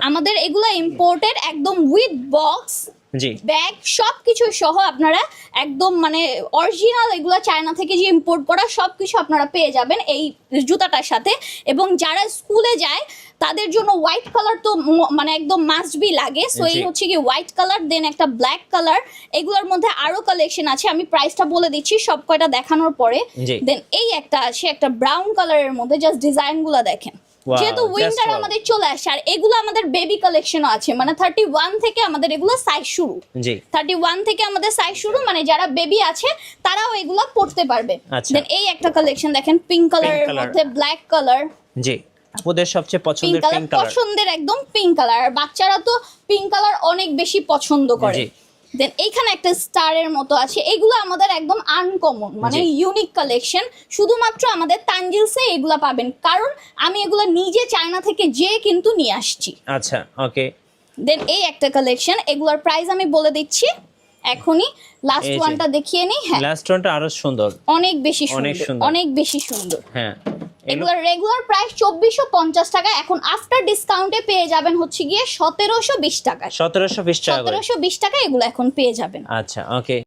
আমাদের এগুলা ইম্পোর্টেড একদম উইথ বক্স, জি ব্যাগ সবকিছু সহ আপনারা একদম মানে অরিজিনাল এগুলা চায়না থেকে যে ইম্পোর্ট করা সবকিছু আপনারা পেয়ে যাবেন এই জুতাটার সাথে। এবং যারা স্কুলে যায় তাদের জন্য হোয়াইট কালার তো মানে একদম মাস্ট বি লাগে, সো এই জি। হচ্ছে কি হোয়াইট কালার, দেন একটা ব্ল্যাক কালার। এগুলোর মধ্যে আরো কালেকশন আছে, আমি প্রাইসটা বলে দিচ্ছি সব কয়টা দেখানোর পরে। জি। দেন এই একটা আছে একটা ব্রাউন কালারের মধ্যে, জাস্ট ডিজাইনগুলো দেখেন। Wow, যেহেতু just উইন্টার wow. আমাদের চলে আসে, আর এগুলো আমাদের বেবি কালেকশনও আছে, মানে 31 থেকে আমাদের এগুলো সাইজ শুরু। জি 31 থেকে আমাদের সাইজ শুরু, মানে যারা বেবি আছে তারাও এগুলো পড়তে পারবে। আচ্ছা। দেন এই একটা কালেকশন দেখেন পিঙ্ক কালারের color। মধ্যে ব্ল্যাক কালার, জি ওদের সবচেয়ে পিঙ্ক পছন্দের কালার পিঙ্ক কালার। পছন্দের একদম পিঙ্ক কালার, আর বাচ্চারা তো পিঙ্ক কালার অনেক বেশি পছন্দ করে। জি। দেন এইখানে একটা স্টারের মতো আছে, এগুলো আমাদের একদম আনকমন মানে জি। ইউনিক কালেকশন, শুধুমাত্র আমাদের তানজিলসে এগুলা পাবেন, কারণ আমি এগুলো নিজে চায়না থেকে যে কিন্তু নিয়ে আসছি। আচ্ছা ওকে দেন এই একটা কালেকশন, এগুলোর প্রাইস আমি বলে দিচ্ছি এখনই, লাস্ট এই যে। ওয়ানটা দেখিয়ে নিই। হ্যাঁ লাস্ট ওয়ানটা আরো সুন্দর। অনেক বেশি অনেক সুন্দর, সুন্দর। অনেক বেশি সুন্দর। হ্যাঁ এগুলোর রেগুলার প্রাইস 2450 টাকা, এখন আফটার ডিসকাউন্টে পেয়ে যাবেন হচ্ছে গিয়ে 1720 টাকা। 1720 টাকা করে। 1720 টাকা এগুলো এখন পেয়ে যাবেন। আচ্ছা ওকে